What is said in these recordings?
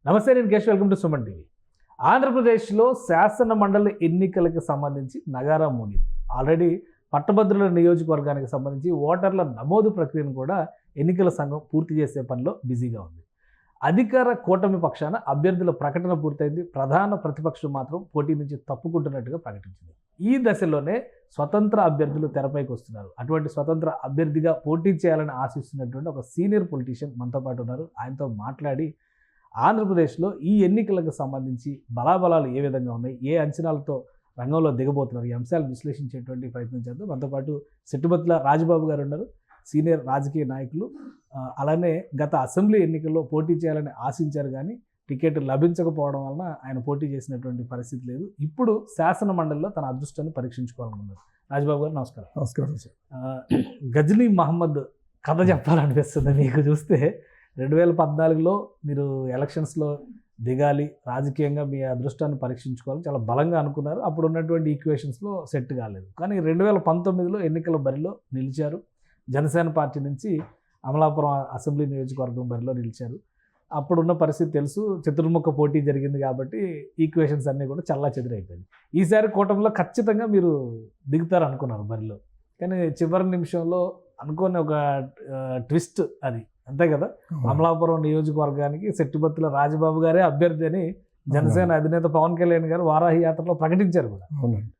నమస్తే, నేను Keshav. Welcome to Suman TV. ఆంధ్రప్రదేశ్లో శాసన మండలి ఎన్నికలకు సంబంధించి నగారా మోగింది. ఆల్రెడీ పట్టభద్రుల నియోజకవర్గానికి సంబంధించి ఓటర్ల నమోదు ప్రక్రియను కూడా ఎన్నికల సంఘం పూర్తి చేసే పనిలో బిజీగా ఉంది. అధికార కూటమి పక్షాన అభ్యర్థుల ప్రకటన పూర్తయింది. ప్రధాన ప్రతిపక్షం మాత్రం పోటీ నుంచి తప్పుకుంటున్నట్టుగా ప్రకటించింది. ఈ దశలోనే స్వతంత్ర అభ్యర్థులు తెరపైకి వస్తున్నారు. అటువంటి స్వతంత్ర అభ్యర్థిగా పోటీ చేయాలని ఆశిస్తున్నటువంటి ఒక సీనియర్ పొలిటీషియన్ మనతో పాటు ఉన్నారు. ఆయనతో మాట్లాడి ఆంధ్రప్రదేశ్లో ఈ ఎన్నికలకు సంబంధించి బలాబలాలు ఏ విధంగా ఉన్నాయి, ఏ అంచనాలతో రంగంలో దిగబోతున్నారు, ఈ అంశాలు విశ్లేషించేటువంటి ప్రయత్నం చేద్దాం. మనతో పాటు సెట్టుబత్తుల రాజబాబు గారు ఉన్నారు, సీనియర్ రాజకీయ నాయకులు. అలానే గత అసెంబ్లీ ఎన్నికల్లో పోటీ చేయాలని ఆశించారు, కానీ టికెట్ లభించకపోవడం వలన ఆయన పోటీ చేసినటువంటి పరిస్థితి లేదు. ఇప్పుడు శాసన మండలిలో తన అదృష్టాన్ని పరీక్షించుకోవాలనుకున్నారు. రాజబాబు గారు నమస్కారం. నమస్కారం సార్. గజనీ మహమ్మద్ కథ చెప్పాలనిపిస్తుంది మీకు చూస్తే. 2014లో మీరు ఎలక్షన్స్లో దిగాలి, రాజకీయంగా మీ అదృష్టాన్ని పరీక్షించుకోవాలి చాలా బలంగా అనుకున్నారు. అప్పుడు ఉన్నటువంటి ఈక్వేషన్స్లో సెట్ కాలేదు. కానీ 2019లో ఎన్నికల బరిలో నిలిచారు. జనసేన పార్టీ నుంచి అమలాపురం అసెంబ్లీ నియోజకవర్గం బరిలో నిలిచారు. అప్పుడున్న పరిస్థితి తెలుసు, చతుర్ముఖ పోటీ జరిగింది కాబట్టి ఈక్వేషన్స్ అన్నీ కూడా చల్లా చెదిరైపోయింది. ఈసారి కూటమిలో ఖచ్చితంగా మీరు దిగుతారు అనుకున్నారు బరిలో, కానీ చివరి నిమిషంలో అనుకోని ఒక ట్విస్ట్ అది, అంతే కదా. అమలాపురం నియోజకవర్గానికి సెట్టుబత్తుల రాజబాబు గారే అభ్యర్థి అని జనసేన అధినేత పవన్ కళ్యాణ్ గారు వారాహి యాత్రలో ప్రకటించారు కూడా.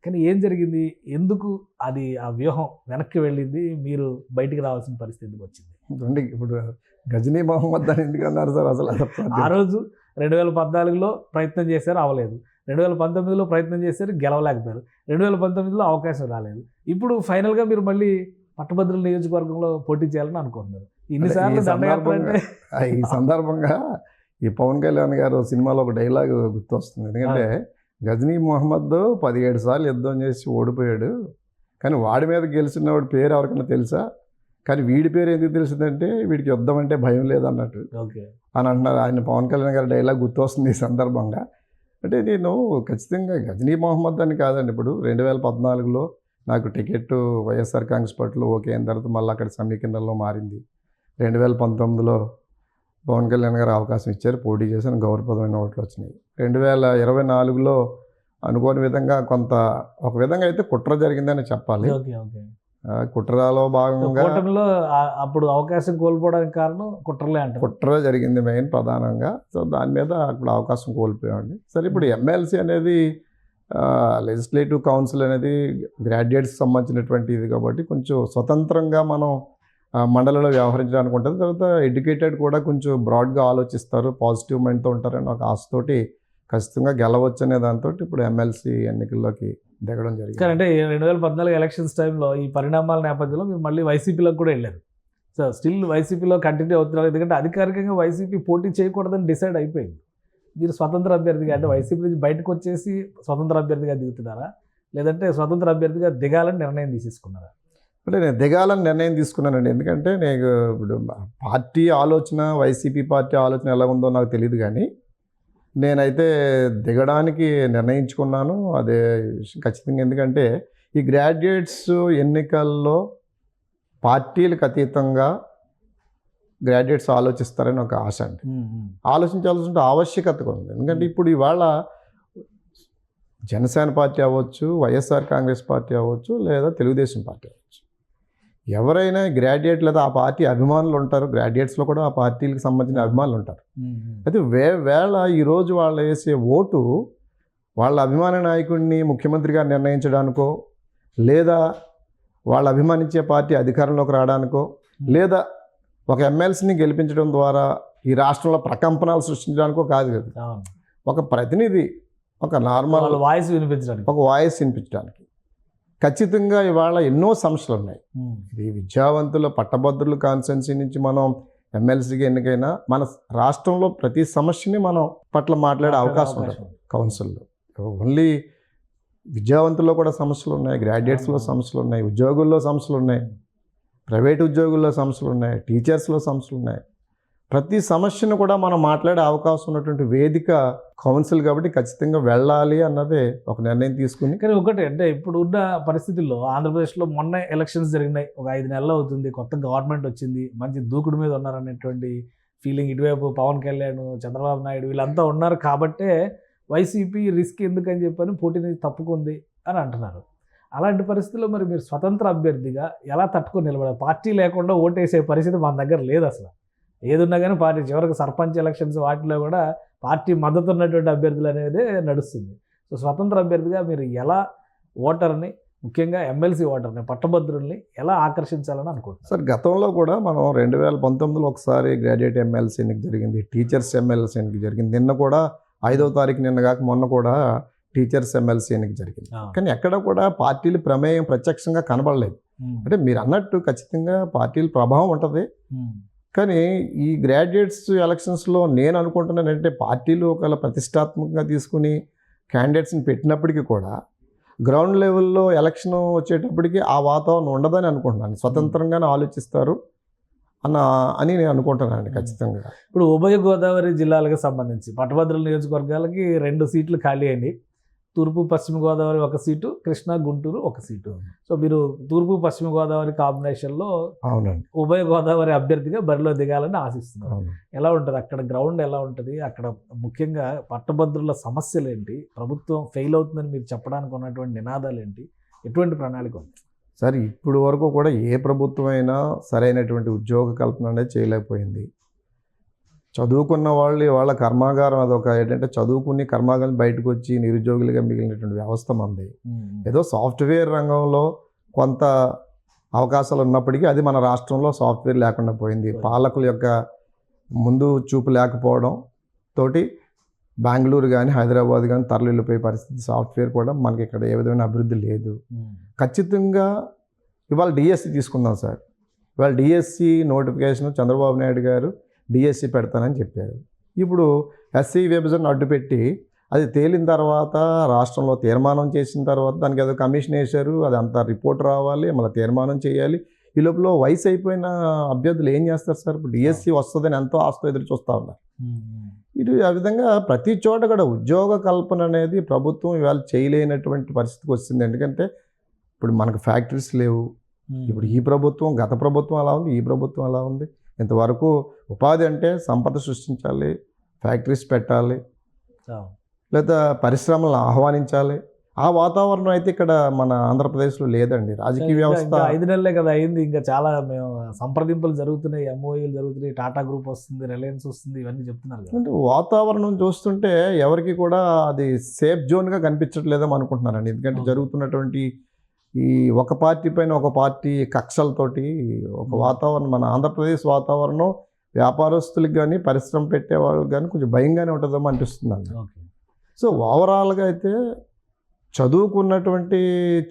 కానీ ఏం జరిగింది, ఎందుకు అది ఆ వ్యూహం వెనక్కి వెళ్ళింది, మీరు బయటికి రావాల్సిన పరిస్థితికి వచ్చింది? ఇప్పుడు గజనీ మహమ్మద్ అని ఎందుకు అన్నారు సార్? అసలు ఆ రోజు 2014లో ప్రయత్నం చేశారు, అవ్వలేదు. 2019లో ప్రయత్నం చేశారు, గెలవలేకపోయారు. 2019లో అవకాశం రాలేదు. ఇప్పుడు ఫైనల్గా మీరు మళ్ళీ పట్టభద్రుల నియోజకవర్గంలో పోటీ చేయాలని అనుకుంటున్నారు. ఇన్నిసార్లు ఈ సందర్భంగా ఈ పవన్ కళ్యాణ్ గారు సినిమాలో ఒక డైలాగ్ గుర్తొస్తుంది. ఎందుకంటే గజనీ మహమ్మద్ 17 సార్లు యుద్ధం చేసి ఓడిపోయాడు, కానీ వాడి మీద గెలిచిన వాడి పేరు ఎవరికైనా తెలుసా? కానీ వీడి పేరు ఎందుకు తెలిసిందంటే వీడికి యుద్ధం అంటే భయం లేదన్నట్టు అని అంటున్నారు. ఆయన పవన్ కళ్యాణ్ గారి డైలాగ్ గుర్తొస్తుంది ఈ సందర్భంగా. అంటే నేను ఖచ్చితంగా గజనీ మహమ్మద్ అని కాదండి. ఇప్పుడు 2014లో నాకు టికెట్ వైఎస్ఆర్ కాంగ్రెస్ పార్టీలో ఓకే అయిన తర్వాత మళ్ళీ అక్కడ సమీకరణలో మారింది. 2019లో పవన్ కళ్యాణ్ గారు అవకాశం ఇచ్చారు, పోటీ చేశాను, గౌరవప్రదమైన ఓట్లు వచ్చినాయి. 2024లో అనుకోని విధంగా ఒక విధంగా అయితే కుట్ర జరిగిందని చెప్పాలి. కుట్రలో భాగంగా అప్పుడు అవకాశం కోల్పోవడానికి కారణం కుట్రలే అంటారు. కుట్ర జరిగింది మెయిన్ ప్రధానంగా. సో దాని మీద అప్పుడు అవకాశం కోల్పోయామండి. సరే, ఇప్పుడు ఎమ్మెల్సీ అనేది లెజిస్లేటివ్ కౌన్సిల్ అనేది గ్రాడ్యుయేట్స్కి సంబంధించినటువంటి ఇది కాబట్టి కొంచెం స్వతంత్రంగా మనం మండలిలో వ్యవహరించడానికి ఉంటుంది. తర్వాత ఎడ్యుకేటెడ్ కూడా కొంచెం బ్రాడ్గా ఆలోచిస్తారు, పాజిటివ్ మైండ్తో ఉంటారని ఒక ఆశతోటి ఖచ్చితంగా గెలవచ్చు అనే దాంతో ఇప్పుడు ఎమ్మెల్సీ ఎన్నికల్లోకి దిగడం జరిగింది. అంటే 2014 ఎలక్షన్స్ టైంలో ఈ పరిణామాల నేపథ్యంలో మీరు మళ్ళీ వైసీపీలోకి కూడా వెళ్ళారు. సో స్టిల్ వైసీపీలో కంటిన్యూ అవుతున్నారు, ఎందుకంటే అధికారికంగా వైసీపీ పోటీ చేయకూడదని డిసైడ్ అయిపోయింది. మీరు స్వతంత్ర అభ్యర్థిగా, అంటే వైసీపీ నుంచి బయటకు వచ్చేసి స్వతంత్ర అభ్యర్థిగా దిగుతున్నారా, లేదంటే స్వతంత్ర అభ్యర్థిగా దిగాలని నిర్ణయం తీసేసుకున్నారా? అంటే నేను దిగాలని నిర్ణయం తీసుకున్నానండి. ఎందుకంటే నేను ఇప్పుడు పార్టీ ఆలోచన, వైసీపీ పార్టీ ఆలోచన ఎలా ఉందో నాకు తెలియదు, కానీ నేనైతే దిగడానికి నిర్ణయించుకున్నాను. అదే ఖచ్చితంగా. ఎందుకంటే ఈ గ్రాడ్యుయేట్స్ ఎన్నికల్లో పార్టీలకు అతీతంగా గ్రాడ్యుయేట్స్ ఆలోచిస్తారని ఒక ఆశ అండి. ఆలోచించాల్సిన ఆవశ్యకత ఉంది. ఎందుకంటే ఇప్పుడు ఇవాళ జనసేన పార్టీ అవ్వచ్చు, వైఎస్ఆర్ కాంగ్రెస్ పార్టీ అవ్వచ్చు, లేదా తెలుగుదేశం పార్టీ అవ్వచ్చు, ఎవరైనా గ్రాడ్యుయేట్ లేదా ఆ పార్టీ అభిమానులు ఉంటారు. గ్రాడ్యుయేట్స్లో కూడా ఆ పార్టీలకు సంబంధించిన అభిమానులు ఉంటారు. అయితే వేళ ఈరోజు వాళ్ళు వేసే ఓటు వాళ్ళ అభిమాన నాయకుడిని ముఖ్యమంత్రిగా నిర్ణయించడానికో, లేదా వాళ్ళు అభిమానించే పార్టీ అధికారంలోకి రావడానికో, లేదా ఒక ఎమ్మెల్సీని గెలిపించడం ద్వారా ఈ రాష్ట్రంలో ప్రకంపనలు సృష్టించడానికో కాదు కదా. ఒక ప్రతినిధి, ఒక నార్మల్ వాయిస్ వినిపించడానికి ఖచ్చితంగా ఇవాళ ఎన్నో సమస్యలు ఉన్నాయి. ఇది విద్యావంతుల పట్టభద్రుల కాన్స్టిట్యున్సీ నుంచి మనం ఎమ్మెల్సీకి ఎన్నికైనా మన రాష్ట్రంలో ప్రతి సమస్యని మనం పట్ల మాట్లాడే అవకాశం ఉంటుంది కౌన్సిల్లో. ఓన్లీ విద్యావంతుల్లో కూడా సమస్యలు ఉన్నాయి, గ్రాడ్యుయేట్స్లో సమస్యలు ఉన్నాయి, ఉద్యోగుల్లో సమస్యలు ఉన్నాయి, ప్రైవేట్ ఉద్యోగుల్లో సమస్యలు ఉన్నాయి, టీచర్స్లో సమస్యలు ఉన్నాయి. ప్రతి సమస్యను కూడా మనం మాట్లాడే అవకాశం ఉన్నటువంటి వేదిక కౌన్సిల్ కాబట్టి ఖచ్చితంగా వెళ్ళాలి అన్నదే ఒక నిర్ణయం తీసుకుని. కానీ ఒకటి అంటే ఇప్పుడు ఉన్న పరిస్థితుల్లో ఆంధ్రప్రదేశ్లో మొన్న ఎలక్షన్స్ జరిగినాయి, ఒక 5 నెలలు అవుతుంది, కొత్త గవర్నమెంట్ వచ్చింది, మంచి దూకుడు మీద ఉన్నారనేటువంటి ఫీలింగ్. ఇటువైపు పవన్ కళ్యాణ్, చంద్రబాబు నాయుడు వీళ్ళంతా ఉన్నారు కాబట్టే వైసీపీ రిస్క్ ఎందుకని చెప్పని పోటీ నుంచి తప్పుకుంది అని అంటున్నారు. అలాంటి పరిస్థితుల్లో మరి మీరు స్వతంత్ర అభ్యర్థిగా ఎలా తట్టుకొని నిలబడాలి? పార్టీ లేకుండా ఓటేసే పరిస్థితి మన దగ్గర లేదు అసలు. ఏదున్నా కానీ పార్టీ, చివరికి సర్పంచ్ ఎలక్షన్స్ వాటిలో కూడా పార్టీ మద్దతు ఉన్నటువంటి అభ్యర్థులు అనేది నడుస్తుంది. సో స్వతంత్ర అభ్యర్థిగా మీరు ఎలా ఓటర్ని, ముఖ్యంగా ఎమ్మెల్సీ ఓటర్ని, పట్టభద్రుల్ని ఎలా ఆకర్షించాలని అనుకుంటున్నారు? సార్, గతంలో కూడా మనం 2019లో ఒకసారి గ్రాడ్యుయేట్ ఎమ్మెల్సీ ఎన్నిక జరిగింది, టీచర్స్ ఎమ్మెల్సీ ఎన్నిక జరిగింది. నిన్న కూడా 5వ తారీఖు, నిన్న కాక మొన్న కూడా టీచర్స్ ఎమ్మెల్సీ ఎన్నిక జరిగింది. కానీ ఎక్కడ కూడా పార్టీల ప్రమేయం ప్రత్యక్షంగా కనబడలేదు. అంటే మీరు అన్నట్టు ఖచ్చితంగా పార్టీల ప్రభావం ఉంటుంది. కానీ ఈ గ్రాడ్యుయేట్స్ ఎలక్షన్స్లో నేను అనుకుంటున్నానంటే పార్టీలు ఒకవేళ ప్రతిష్టాత్మకంగా తీసుకుని క్యాండిడేట్స్ని పెట్టినప్పటికీ కూడా గ్రౌండ్ లెవెల్లో ఎలక్షన్ వచ్చేటప్పటికి ఆ వాతావరణం ఉండదని అనుకుంటున్నాను. స్వతంత్రంగానే ఆలోచిస్తారు అని నేను అనుకుంటున్నాను ఖచ్చితంగా. ఇప్పుడు ఉభయ గోదావరి జిల్లాలకు సంబంధించి పట్టభద్రుల నియోజకవర్గాలకి 2 సీట్లు ఖాళీ అయ్యింది. తూర్పు పశ్చిమ Godavari 1 seat, Krishna Guntur 1 seat. So మీరు తూర్పు పశ్చిమ గోదావరి కాంబినేషన్లో అవునండి ఉభయ గోదావరి అభ్యర్థిగా బరిలో దిగాలని ఆశిస్తున్నారు. ఎలా ఉంటుంది అక్కడ గ్రౌండ్, ఎలా ఉంటుంది అక్కడ? ముఖ్యంగా పట్టభద్రుల సమస్యలు ఏంటి? ప్రభుత్వం ఫెయిల్ అవుతుందని మీరు చెప్పడానికి ఉన్నటువంటి నినాదాలు ఏంటి? ఎటువంటి ప్రణాళిక ఉంది? సరే, ఇప్పుడు వరకు కూడా ఏ ప్రభుత్వం అయినా సరైనటువంటి ఉద్యోగ కల్పన అనేది చేయలేకపోయింది. చదువుకున్న వాళ్ళ కర్మాగారం అదొక ఏంటంటే చదువుకుని కర్మాగారం బయటకు వచ్చి నిరుద్యోగులుగా మిగిలినటువంటి వ్యవస్థ మంది. ఏదో సాఫ్ట్వేర్ రంగంలో కొంత అవకాశాలు ఉన్నప్పటికీ అది మన రాష్ట్రంలో సాఫ్ట్వేర్ లేకుండా పోయింది. పాలకుల యొక్క ముందు చూపు లేకపోవడం తోటి బెంగళూరు కానీ హైదరాబాద్ కానీ తరలిపోయే పరిస్థితి. సాఫ్ట్వేర్ కూడా మనకి ఇక్కడ ఏ విధమైన అభివృద్ధి లేదు. ఖచ్చితంగా ఇవాళ డిఎస్సి తీసుకుందాం సార్. ఇవాళ డిఎస్సి నోటిఫికేషన్ చంద్రబాబు నాయుడు గారు డిఎస్సి పెడతానని చెప్పారు. ఇప్పుడు ఎస్సీ విభజన అడ్డుపెట్టి అది తేలిన తర్వాత రాష్ట్రంలో తీర్మానం చేసిన తర్వాత దానికి ఏదో కమిషన్ వేశారు. అది అంతా రిపోర్ట్ రావాలి, మళ్ళీ తీర్మానం చేయాలి. ఈ లోపల వయసు అయిపోయిన అభ్యర్థులు ఏం చేస్తారు సార్? ఇప్పుడు డిఎస్సి వస్తుందని ఎంతో ఆస్తో ఎదురు చూస్తూ ఉన్నారు. ఇది ఆ విధంగా ప్రతి చోట కూడా ఉద్యోగ కల్పన అనేది ప్రభుత్వం ఇవాళ చేయలేనటువంటి పరిస్థితికి వచ్చింది. ఎందుకంటే ఇప్పుడు మనకు ఫ్యాక్టరీస్ లేవు. ఇప్పుడు ఈ ప్రభుత్వం, గత ప్రభుత్వం అలా ఉంది, ఈ ప్రభుత్వం అలా ఉంది. ఇంతవరకు ఉపాధి అంటే సంపద సృష్టించాలి, ఫ్యాక్టరీస్ పెట్టాలి, లేదా పరిశ్రమలను ఆహ్వానించాలి. ఆ వాతావరణం అయితే ఇక్కడ మన ఆంధ్రప్రదేశ్లో లేదండి. రాజకీయ వ్యవస్థ 5 నెలలే కదా అయింది. ఇంకా చాలా మేము సంప్రదింపులు జరుగుతున్నాయి, ఎంఓయూలు జరుగుతున్నాయి, టాటా గ్రూప్ వస్తుంది, రిలయన్స్ వస్తుంది, ఇవన్నీ చెప్తున్నారు కదా. అంటే వాతావరణం చూస్తుంటే ఎవరికి కూడా అది సేఫ్ జోన్గా కనిపించట్లేదేమో అనుకుంటున్నారండి. ఎందుకంటే జరుగుతున్నటువంటి ఈ ఒక పార్టీ పైన ఒక పార్టీ కక్షలతోటి ఒక వాతావరణం, మన ఆంధ్రప్రదేశ్ వాతావరణం వ్యాపారస్తులకు కానీ పరిశ్రమ పెట్టే వాళ్ళకి కానీ కొంచెం భయంగానే ఉంటుందేమో అనిపిస్తుందండి. సో ఓవరాల్గా అయితే చదువుకున్నటువంటి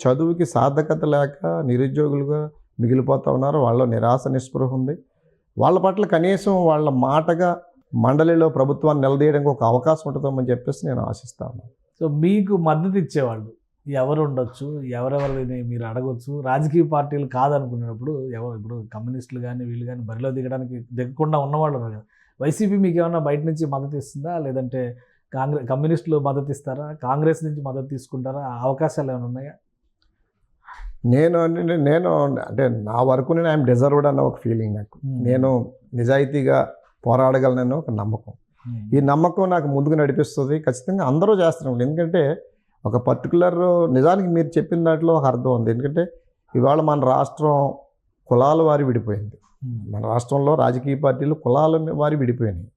చదువుకి సార్థకత లేక నిరుద్యోగులుగా మిగిలిపోతూ ఉన్నారు. వాళ్ళ నిరాశ నిస్పృహ ఉంది. వాళ్ళ పట్ల కనీసం వాళ్ళ మాటగా మండలిలో ప్రభుత్వాన్ని నిలదీయడానికి ఒక అవకాశం ఉంటుందని చెప్పేసి నేను ఆశిస్తాను. సో మీకు మద్దతు ఇచ్చేవాళ్ళు ఎవరు ఉండొచ్చు, ఎవరెవరిని మీరు అడగొచ్చు? రాజకీయ పార్టీలు కాదనుకున్నప్పుడు ఇప్పుడు కమ్యూనిస్టులు కానీ వీళ్ళు కానీ బరిలో దిగకుండా ఉన్నవాళ్ళు ఉన్నారు కదా. వైసీపీ మీకు ఏమన్నా బయట నుంచి మద్దతు ఇస్తుందా? లేదంటే కమ్యూనిస్టులు మద్దతు ఇస్తారా? కాంగ్రెస్ నుంచి మద్దతు తీసుకుంటారా? అవకాశాలు ఏమైనా ఉన్నాయా? నేను అంటే నా వరకు నేను ఐఎమ్ డిజర్వ్డ్ అన్న ఒక ఫీలింగ్ నాకు. నేను నిజాయితీగా పోరాడగలనని ఒక నమ్మకం. ఈ నమ్మకం నాకు ముందుకు నడిపిస్తుంది. ఖచ్చితంగా అందరూ చేస్తున్నారు. ఎందుకంటే ఒక పర్టికులర్ నిజానికి మీరు చెప్పిన దాంట్లో ఒక అర్థం ఉంది. ఎందుకంటే ఇవాళ మన రాష్ట్రం కులాల వారి విడిపోయింది. మన రాష్ట్రంలో రాజకీయ పార్టీలు కులాల వారి విడిపోయినాయి.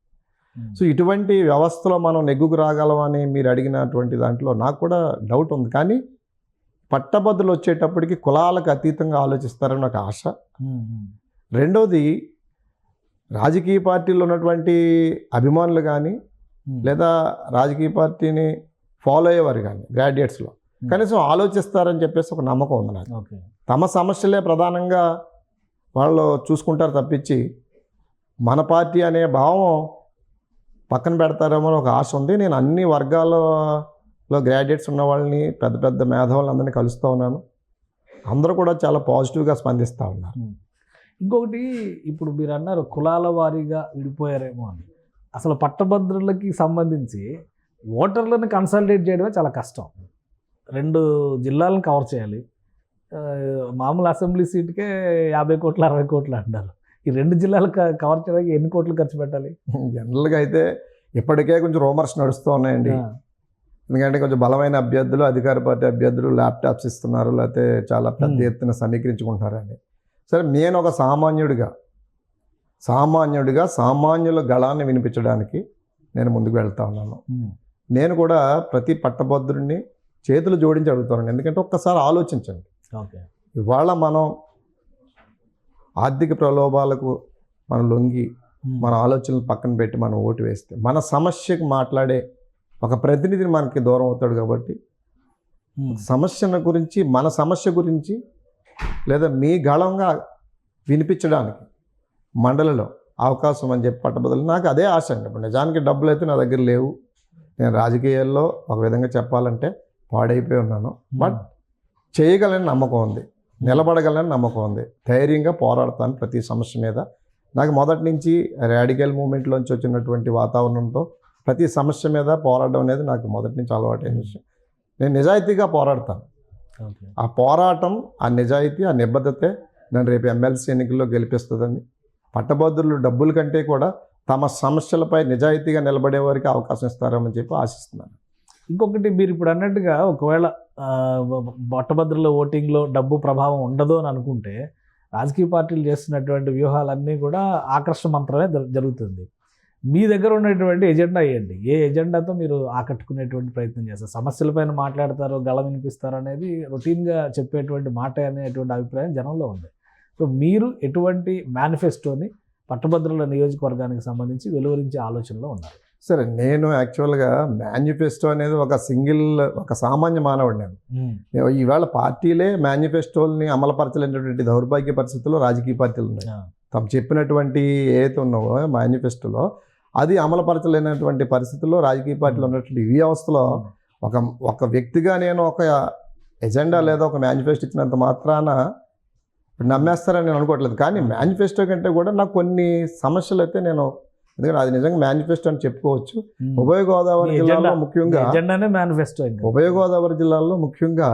సో ఇటువంటి వ్యవస్థలో మనం నెగ్గుకు రాగలమని మీరు అడిగినటువంటి దాంట్లో నాకు కూడా డౌట్ ఉంది. కానీ పట్టభద్రులు వచ్చేటప్పటికి కులాలకు అతీతంగా ఆలోచిస్తారని ఒక ఆశ. రెండోది, రాజకీయ పార్టీల్లో ఉన్నటువంటి అభిమానులు కానీ లేదా రాజకీయ పార్టీని ఫాలో అయ్యేవారు కానీ గ్రాడ్యుయేట్స్లో కనీసం ఆలోచిస్తారని చెప్పేసి ఒక నమ్మకం ఉంది నాకు. తమ సమస్యలే ప్రధానంగా వాళ్ళు చూసుకుంటారు తప్పించి మన పార్టీ అనే భావం పక్కన పెడతారేమో ఒక ఆశ ఉంది. నేను అన్ని వర్గాలలో గ్రాడ్యుయేట్స్ ఉన్న వాళ్ళని, పెద్ద పెద్ద మేధావులందరినీ కలుస్తూ ఉన్నాను. అందరూ కూడా చాలా పాజిటివ్గా స్పందిస్తూ ఉన్నారు. ఇంకొకటి, ఇప్పుడు మీరు అన్నారు కులాల వారీగా విడిపోయారేమో అని. అసలు పట్టభద్రులకి సంబంధించి ఓటర్లను కన్సల్టేట్ చేయడమే చాలా కష్టం. 2 జిల్లాలను కవర్ చేయాలి. మామూలు అసెంబ్లీ సీట్కే 50 కోట్లు 60 కోట్లు అంటారు. ఈ 2 జిల్లాలు కవర్ చేయడానికి ఎన్ని కోట్లు ఖర్చు పెట్టాలి? జనరల్గా అయితే ఇప్పటికే కొంచెం రూమర్స్ నడుస్తూ ఉన్నాయండి. ఎందుకంటే కొంచెం బలమైన అభ్యర్థులు, అధికార పార్టీ అభ్యర్థులు ల్యాప్టాప్స్ ఇస్తున్నారు, లేకపోతే చాలా పెద్ద ఎత్తున సమీకరించుకుంటున్నారండి. సరే, నేను ఒక సామాన్యుడిగా సామాన్యుల గళాన్ని వినిపించడానికి నేను ముందుకు వెళ్తా ఉన్నాను. నేను కూడా ప్రతి పట్టభద్రుడిని చేతులు జోడించి అడుగుతాను. ఎందుకంటే ఒక్కసారి ఆలోచించండి. ఇవాళ మనం ఆర్థిక ప్రలోభాలకు మనం లొంగి మన ఆలోచనలు పక్కన పెట్టి మనం ఓటు వేస్తే మన సమస్యకు మాట్లాడే ఒక ప్రతినిధిని మనకి దూరం అవుతాడు. కాబట్టి మన సమస్య గురించి లేదా మీ గళంగా వినిపించడానికి మండలిలో అవకాశం అని చెప్పి పట్టబదులు నాకు అదే ఆశ అండి. ఇప్పుడు నిజానికి డబ్బులు అయితే నా దగ్గర లేవు. నేను రాజకీయాల్లో ఒక విధంగా చెప్పాలంటే పాడైపోయి ఉన్నాను. బట్ చేయగలని నమ్మకం ఉంది, నిలబడగలని నమ్మకం ఉంది, ధైర్యంగా పోరాడతాను ప్రతి సమస్య మీద. నాకు మొదటి నుంచి రాడికల్ మూమెంట్లోంచి వచ్చినటువంటి వాతావరణంతో ప్రతి సమస్య మీద పోరాడడం అనేది నాకు మొదటి నుంచి అలవాటైన విషయం. నేను నిజాయితీగా పోరాడతాను. ఆ పోరాటం, ఆ నిజాయితీ, ఆ నిబద్ధతే నన్ను రేపు ఎమ్మెల్సీ ఎన్నికల్లో గెలిపిస్తుందని, పట్టభద్రులు డబ్బుల కంటే కూడా తమ సమస్యలపై నిజాయితీగా నిలబడే వారికి అవకాశం ఇస్తారని చెప్పి ఆశిస్తున్నాను. ఇంకొకటి, మీరు ఇప్పుడు అన్నట్టుగా ఒకవేళ పట్టభద్రుల ఓటింగ్లో డబ్బు ప్రభావం ఉండదు అని అనుకుంటే, రాజకీయ పార్టీలు చేస్తున్నటువంటి వ్యూహాలన్నీ కూడా ఆకర్షణ మంత్రమే జరుగుతుంది. మీ దగ్గర ఉన్నటువంటి ఎజెండా ఏంటి? ఏ ఎజెండాతో మీరు ఆకట్టుకునేటువంటి ప్రయత్నం చేస్తారు? సమస్యలపైన మాట్లాడతారు, గళం వినిపిస్తారు అనేది రొటీన్గా చెప్పేటువంటి మాట అనేటువంటి అభిప్రాయం జనంలో ఉంది. సో మీరు ఎటువంటి మేనిఫెస్టోని పట్టభద్రుల నియోజకవర్గానికి సంబంధించి వెలువరించే ఆలోచనలో ఉన్నారు? సరే, నేను యాక్చువల్గా మేనిఫెస్టో అనేది ఒక సామాన్య మానవుడు. నేను ఈవేళ పార్టీలే మేనిఫెస్టోల్ని అమలుపరచలేనటువంటి దౌర్భాగ్య పరిస్థితుల్లో రాజకీయ పార్టీలు ఉన్నాయి. తాము చెప్పినటువంటి ఏదైతే ఉన్నావో మేనిఫెస్టోలో అది అమలుపరచలేనటువంటి పరిస్థితుల్లో రాజకీయ పార్టీలు ఉన్నటువంటి ఈ వ్యవస్థలో ఒక వ్యక్తిగా నేను ఒక ఎజెండా లేదా ఒక మేనిఫెస్టో ఇచ్చినంత మాత్రాన నమ్మేస్తారని నేను అనుకోవట్లేదు. కానీ మేనిఫెస్టో కంటే కూడా నాకు కొన్ని సమస్యలు అయితే ఎందుకంటే అది నిజంగా మేనిఫెస్టో అని చెప్పుకోవచ్చు. ఉభయ గోదావరి జిల్లాలో ముఖ్యంగా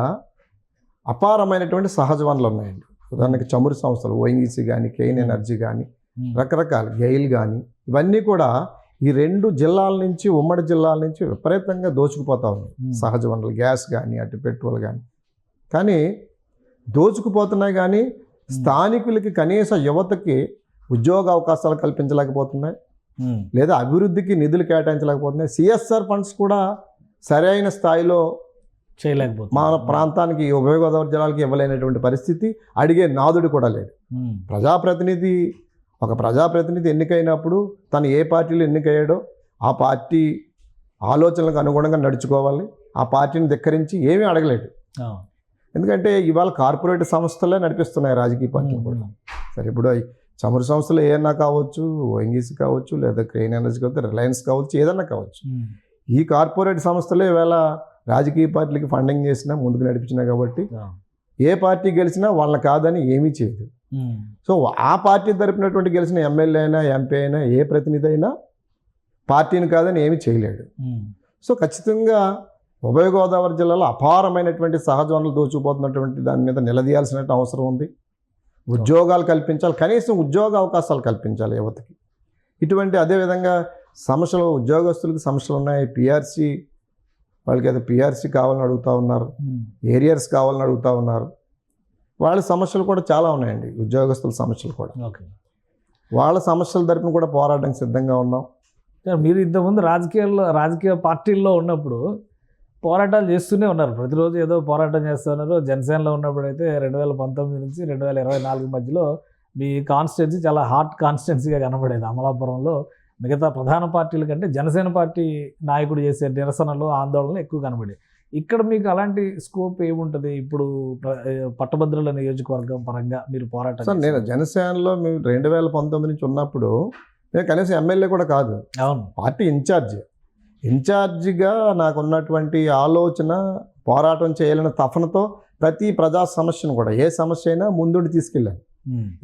అపారమైనటువంటి సహజ వనరులు ఉన్నాయండి. ఉదాహరణకి చమురు సంస్థలు, ఓఎన్జీసీ కానీ, కెయిన్ ఎనర్జీ కానీ, రకరకాల గెయిల్ కానీ, ఇవన్నీ కూడా ఈ 2 జిల్లాల నుంచి, ఉమ్మడి జిల్లాల నుంచి విపరీతంగా దోచుకుపోతా ఉన్నాయి. సహజ వనరులు, గ్యాస్ కానీ, అటు పెట్రోల్ కానీ దోచుకుపోతున్నాయి. కానీ స్థానికులకి, కనీస యువతకి ఉద్యోగ అవకాశాలు కల్పించలేకపోతున్నాయి, లేదా అభివృద్ధికి నిధులు కేటాయించలేకపోతున్నాయి. సిఎస్ఆర్ ఫండ్స్ కూడా సరైన స్థాయిలో చేయలేకపోతుంది. మన ప్రాంతానికి, ఉభయ గోదావరి జిల్లాలకి ఇవ్వలేనటువంటి పరిస్థితి, అడిగే నాదుడు కూడా లేడు. ఒక ప్రజాప్రతినిధి ఎన్నికైనప్పుడు తను ఏ పార్టీలో ఎన్నికయ్యాడో ఆ పార్టీ ఆలోచనలకు అనుగుణంగా నడుచుకోవాలి. ఆ పార్టీని ధిక్కరించి ఏమీ అడగలేడు. ఎందుకంటే ఇవాళ కార్పొరేట్ సంస్థలే నడిపిస్తున్నాయి రాజకీయ పార్టీలు కూడా. సరే, ఇప్పుడు చమురు సంస్థలు ఏదన్నా కావచ్చు, ఓఎన్జీసీ కావచ్చు, లేదా క్రెయిన్ ఎనర్జీ కావచ్చు, రిలయన్స్ కావచ్చు, ఏదన్నా కావచ్చు. ఈ కార్పొరేట్ సంస్థలే ఇవాళ రాజకీయ పార్టీలకి ఫండింగ్ చేసినా, ముందుకు నడిపించినా. కాబట్టి ఏ పార్టీ గెలిచినా వాళ్ళని కాదని ఏమీ చేయదు. సో ఆ పార్టీ తరపునటువంటి గెలిచిన ఎమ్మెల్యే అయినా, ఎంపీ అయినా, ఏ ప్రతినిధి అయినా పార్టీని కాదని ఏమీ చేయలేడు. సో ఖచ్చితంగా ఉభయ గోదావరి జిల్లాలో అపారమైనటువంటి సహజ వనరులు దోచుకుపోతున్నటువంటి దాని మీద నిలదీయాల్సిన అవసరం ఉంది. ఉద్యోగాలు కల్పించాలి, కనీసం ఉద్యోగ అవకాశాలు కల్పించాలి యువతకి. అదేవిధంగా సమస్యలు, ఉద్యోగస్తులకి సమస్యలు ఉన్నాయి. పిఆర్సీ వాళ్ళకి అయితే పిఆర్సీ కావాలని అడుగుతూ ఉన్నారు, ఏరియర్స్ కావాలని అడుగుతూ ఉన్నారు. వాళ్ళ సమస్యలు కూడా చాలా ఉన్నాయండి, ఉద్యోగస్తుల సమస్యలు కూడా. వాళ్ళ సమస్యల తరపున కూడా పోరాడడానికి సిద్ధంగా ఉన్నాం. మీరు ఇంతకుముందు రాజకీయ పార్టీల్లో ఉన్నప్పుడు పోరాటాలు చేస్తూనే ఉన్నారు. ప్రతిరోజు ఏదో పోరాటం చేస్తూ ఉన్నారు. జనసేనలో ఉన్నప్పుడు అయితే 2019 నుంచి 2024 మధ్యలో మీ కాన్స్టిట్యున్సీ చాలా హాట్ కాన్స్టిట్యున్సీగా కనబడేది. అమలాపురంలో మిగతా ప్రధాన పార్టీల కంటే జనసేన పార్టీ నాయకుడు చేసే నిరసనలు, ఆందోళనలు ఎక్కువ కనబడేవి. ఇక్కడ మీకు అలాంటి స్కోప్ ఏముంటుంది? ఇప్పుడు పట్టభద్రుల నియోజకవర్గం పరంగా మీరు పోరాటం. సార్, నేను జనసేనలో మేము 2019 నుంచి ఉన్నప్పుడు నేను కనీసం ఎమ్మెల్యే కూడా కాదు. అవును, పార్టీ ఇన్ఛార్జిగా నాకున్నటువంటి ఆలోచన, పోరాటం చేయాలన్న తపనతో ప్రతి ప్రజా సమస్యను కూడా, ఏ సమస్య అయినా ముందుండి తీసుకెళ్ళాను.